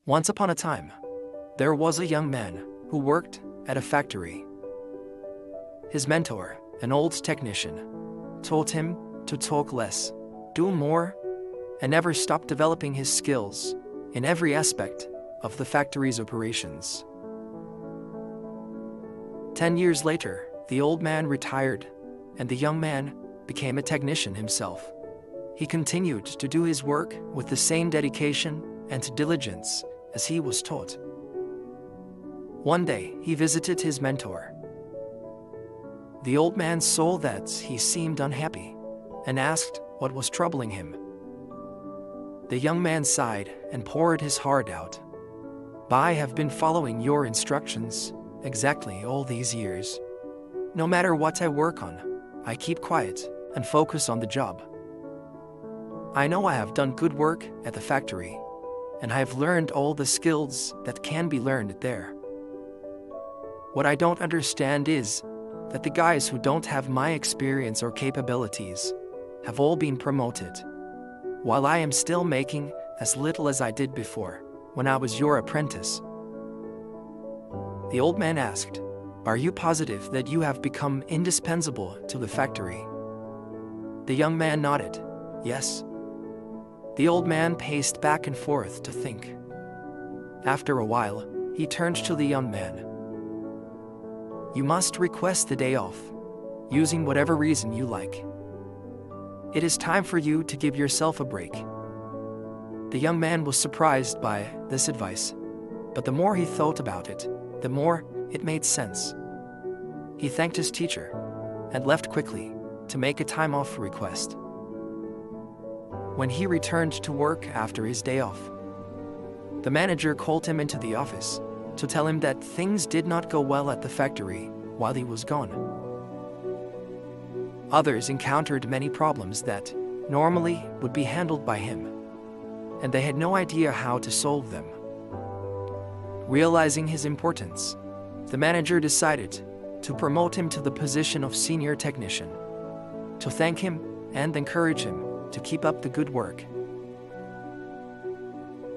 Once upon a time, there was a young man who worked at a factory. His mentor, an old technician, told him to talk less, do more, and never stop developing his skills in every aspect of the factory's operations. 10 years later, the old man retired, and the young man became a technician himself. He continued to do his work with the same dedication and diligence as he was taught. One day, he visited his mentor. The old man saw that he seemed unhappy and asked what was troubling him. The young man sighed and poured his heart out. "I have been following your instructions exactly all these years. No matter what I work on, I keep quiet and focus on the job. I know I have done good work at the factory, and I have learned all the skills that can be learned there. What I don't understand is that the guys who don't have my experience or capabilities have all been promoted, while I am still making as little as I did before when I was your apprentice." The old man asked, "Are you positive that you have become indispensable to the factory?" The young man nodded, "Yes." The old man paced back and forth to think. After a while, he turned to the young man. "You must request the day off, using whatever reason you like. It is time for you to give yourself a break." The young man was surprised by this advice, but the more he thought about it, the more it made sense. He thanked his teacher and left quickly to make a time-off request. When he returned to work after his day off, the manager called him into the office to tell him that things did not go well at the factory while he was gone. Others encountered many problems that normally would be handled by him, and they had no idea how to solve them. Realizing his importance, the manager decided to promote him to the position of senior technician, to thank him and encourage him to keep up the good work.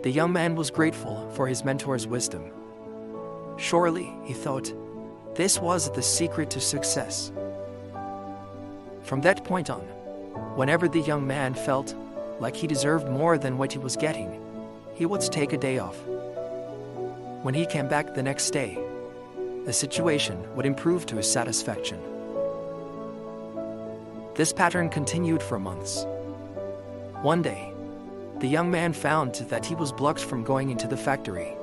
The young man was grateful for his mentor's wisdom. Surely, he thought, this was the secret to success. From that point on, whenever the young man felt like he deserved more than what he was getting, he would take a day off. When he came back the next day, the situation would improve to his satisfaction. This pattern continued for months. One day, the young man found that he was blocked from going into the factory.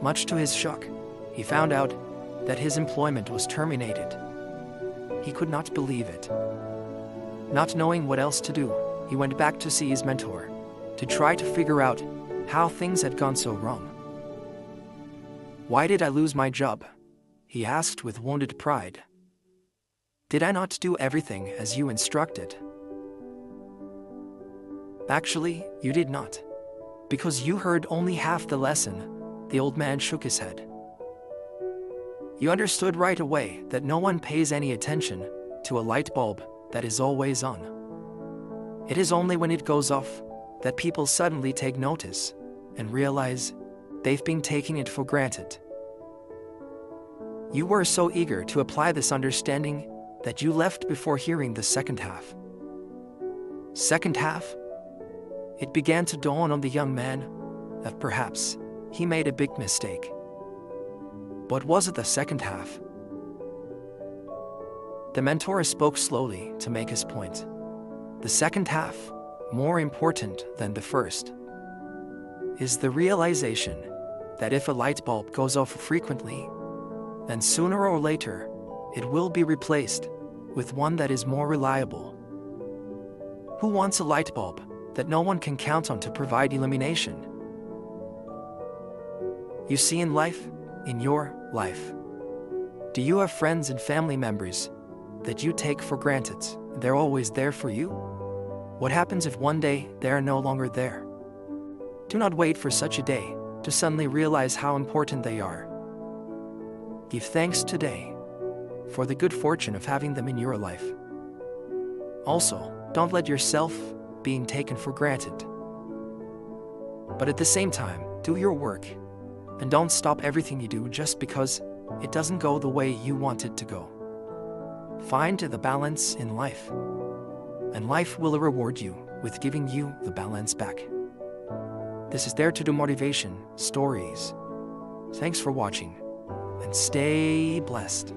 Much to his shock, he found out that his employment was terminated. He could not believe it. Not knowing what else to do, he went back to see his mentor to try to figure out how things had gone so wrong. "Why did I lose my job?" he asked with wounded pride. "Did I not do everything as you instructed?" "Actually, you did not, because you heard only half the lesson." The old man shook his head. "You understood right away that no one pays any attention to a light bulb that is always on. It is only when it goes off that people suddenly take notice and realize they've been taking it for granted. You were so eager to apply this understanding that you left before hearing the second half." Second half? It began to dawn on the young man that perhaps he made a big mistake. What was it, the second half? The mentor spoke slowly to make his point. The second half, more important than the first, is the realization that if a light bulb goes off frequently, then sooner or later it will be replaced with one that is more reliable. Who wants a light bulb that no one can count on to provide illumination? You see, in life, in your life, do you have friends and family members that you take for granted? They're always there for you? What happens if one day they are no longer there? Do not wait for such a day to suddenly realize how important they are. Give thanks today for the good fortune of having them in your life. Also, don't let yourself being taken for granted. But at the same time, Do your work, and don't stop everything you do just because it doesn't go the way you want it to go. Find the balance in life, and life will reward you with giving you the balance back. This is Do Motivation Stories. Thanks for watching, and stay blessed.